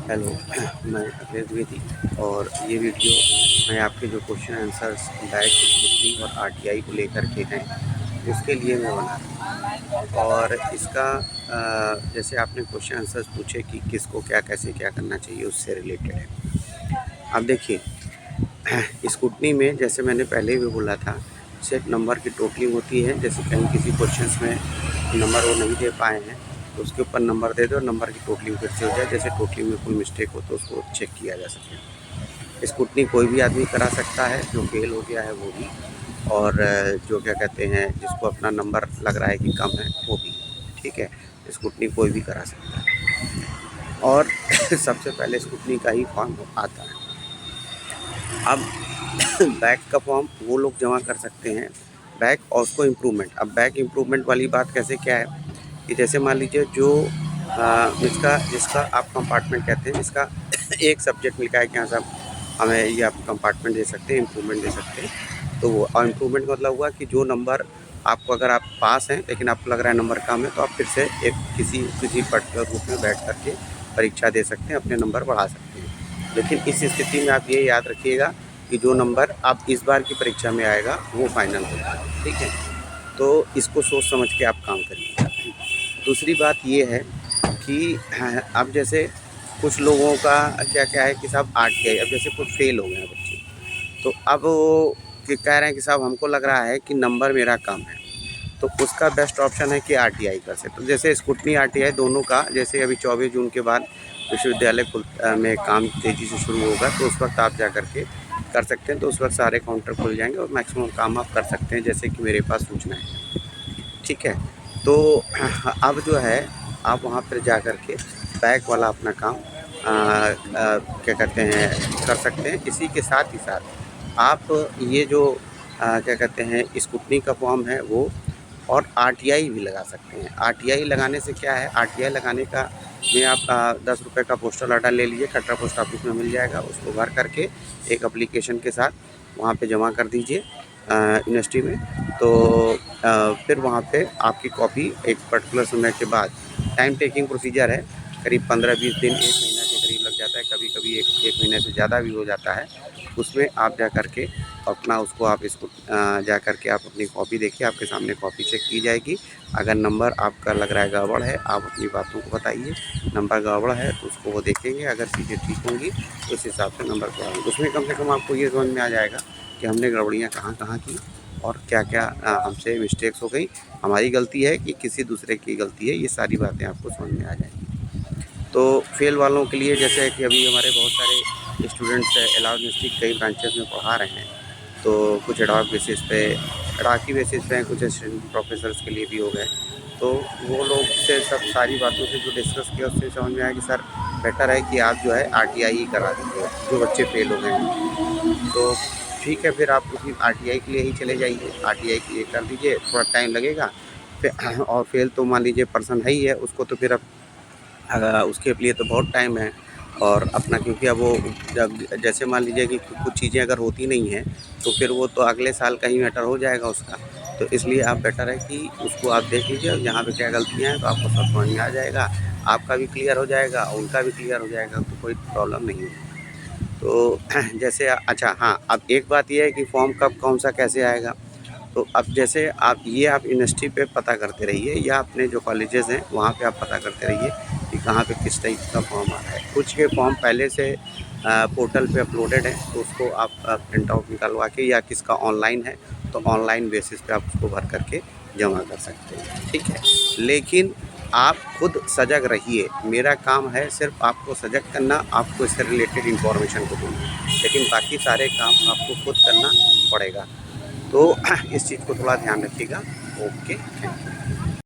Hello, मैं अखिलेश द्विवेदी और ये वीडियो मैं आपके जो क्वेश्चन आंसर्स बैच स्क्रूटनी और आरटीआई को लेकर के हैं, उसके लिए मैं बना रहा हूँ। और इसका जैसे आपने क्वेश्चन आंसर्स पूछे कि किसको क्या कैसे क्या करना चाहिए, उससे रिलेटेड है। अब देखिए, स्क्रूटनी में जैसे मैंने पहले भी बोला था, सिर्फ नंबर की टोटलिंग होती है। जैसे कहीं किसी क्वेश्चंस में नंबर वो नहीं दे पाए हैं तो उसके ऊपर नंबर दे दो, नंबर की टोटलिंग फिर से हो जाए। जैसे टोटलिंग में कोई मिस्टेक हो तो उसको चेक किया जा सके। स्क्रूटनी कोई भी आदमी करा सकता है, जो फेल हो गया है वो भी, और जो क्या कहते हैं जिसको अपना नंबर लग रहा है कि कम है वो भी। ठीक है, स्क्रूटनी कोई भी करा सकता है। और सबसे पहले स्क्रूटनी का ही फॉर्म आता है। अब बैक का फॉर्म वो लोग जमा कर सकते हैं, बैक और उसको इम्प्रूवमेंट। अब बैक इम्प्रूवमेंट वाली बात कैसे क्या है कि जैसे मान लीजिए जो जिसका आप कंपार्टमेंट कहते हैं, जिसका एक सब्जेक्ट मिल है कि हाँ साहब हमें ये आप कंपार्टमेंट दे सकते हैं, इम्प्रूवमेंट दे सकते हैं, तो वो और इम्प्रूवमेंट मतलब हुआ कि जो नंबर आपको, अगर आप पास हैं लेकिन आपको लग रहा है नंबर कम है, तो आप फिर से एक किसी पर्टिकुलर ग्रुप में बैठ करके परीक्षा दे सकते हैं, अपने नंबर बढ़ा सकते हैं। लेकिन इस स्थिति में आप ये याद रखिएगा कि जो नंबर आप इस बार की परीक्षा में आएगा वो फाइनल होगा। ठीक है, तो इसको सोच समझ के आप काम करिए। दूसरी बात ये है कि अब जैसे कुछ लोगों का क्या है कि साहब आरटीआई, अब जैसे कुछ फेल हो गए हैं बच्चे, तो अब वो कह रहे हैं कि साहब हमको लग रहा है कि नंबर मेरा कम है, तो उसका बेस्ट ऑप्शन है कि आरटीआई कर सकते। तो जैसे स्क्रूटनी आरटीआई दोनों का, जैसे अभी 24 जून के बाद विश्वविद्यालय में काम तेज़ी से शुरू होगा, तो उस वक्त आप जा कर के कर सकते हैं। तो उस वक्त सारे काउंटर खुल जाएंगे और मैक्सिमम काम आप कर सकते हैं, जैसे कि मेरे पास सूचना है। ठीक है, तो अब जो है आप वहाँ पर जा कर के बैक वाला अपना काम क्या कहते हैं कर सकते हैं। इसी के साथ ही साथ आप ये जो क्या कहते हैं स्क्रूटनी का फॉर्म है वो, और आरटीआई भी लगा सकते हैं। आरटीआई लगाने से क्या है, आरटीआई लगाने का में आप 10 रुपये का पोस्टल ऑर्डर ले लीजिए, कटरा पोस्ट ऑफिस में मिल जाएगा। उसको भर करके एक एप्लीकेशन के साथ वहाँ पे जमा कर दीजिए यूनिवर्सिटी में। तो फिर वहाँ पे आपकी कॉपी एक पर्टिकुलर समय के बाद, टाइम टेकिंग प्रोसीजर है, करीब 15-20 दिन, 1 महीना के करीब लग जाता है, कभी कभी एक महीने से ज़्यादा भी हो जाता है। उसमें आप जा कर के अपना उसको आप इसको जा कर के आप अपनी कॉपी देखिए, आपके सामने कॉपी चेक की जाएगी। अगर नंबर आपका लग रहा है गड़बड़ है, आप अपनी बातों को बताइए। नंबर गड़बड़ है तो उसको वो देखेंगे, अगर चीज़ें ठीक होंगी तो उस हिसाब से नंबर बढ़ाएंगे। उसमें कम से कम आपको ये समझ में आ जाएगा कि हमने गड़बड़ियाँ कहाँ की और क्या क्या हमसे मिस्टेक्स हो गई, हमारी गलती है कि किसी दूसरे की गलती है, ये सारी बातें आपको समझ में आ जाएंगी। तो फेल वालों के लिए, जैसे कि अभी हमारे बहुत सारे स्टूडेंट्स इलाहाबाद यूनिवर्सिटी कई ब्रांचेस में पढ़ा रहे हैं, तो कुछ एडहॉक बेसिस पे, एडहॉक बेसिस पे कुछ असिस्टेंट प्रोफेसर्स के लिए भी हो गए। तो वो लोग से सब सारी बातों से जो डिस्कस किया, उससे समझ में आया कि सर बेटर है कि आप जो है आरटीआई ही करा दीजिए, जो बच्चे फेल हो गए हैं। तो ठीक है, फिर आप उसी आरटीआई के लिए ही चले जाइए, आरटीआई के लिए कर दीजिए, थोड़ा टाइम लगेगा फिर। और फेल तो मान लीजिए पर्सन है ही है, उसको तो फिर अब उसके लिए तो बहुत टाइम है। और अपना क्योंकि अब वो जब जैसे मान लीजिए कि कुछ चीज़ें अगर होती नहीं हैं तो फिर वो तो अगले साल का ही मैटर हो जाएगा उसका। तो इसलिए आप बेटर है कि उसको आप देख लीजिए, और यहाँ पे क्या गलतियाँ हैं तो आपको सब समझ में आ जाएगा, आपका भी क्लियर हो जाएगा और उनका भी क्लियर हो जाएगा, तो कोई प्रॉब्लम नहीं है। तो जैसे अच्छा हाँ, अब एक बात ये है कि फॉर्म कब कौन सा कैसे आएगा। तो अब जैसे आप यूनिवर्सिटी पे पता करते रहिए, या अपने जो कॉलेजेस हैं वहाँ पे आप पता करते रहिए कि कहाँ पे किस टाइप का फॉर्म आ रहा है। कुछ के फॉर्म पहले से पोर्टल पे अपलोडेड है, तो उसको आप प्रिंट आउट निकलवा के, या किसका ऑनलाइन है तो ऑनलाइन बेसिस पे आप उसको भर करके जमा कर सकते हैं। ठीक है, लेकिन आप खुद सजग रहिए। मेरा काम है सिर्फ आपको सजग करना, आपको इससे रिलेटेड इन्फॉर्मेशन को दूँगा, लेकिन बाकी सारे काम आपको खुद करना पड़ेगा। तो इस चीज़ को थोड़ा ध्यान रखिएगा। Okay, thank you.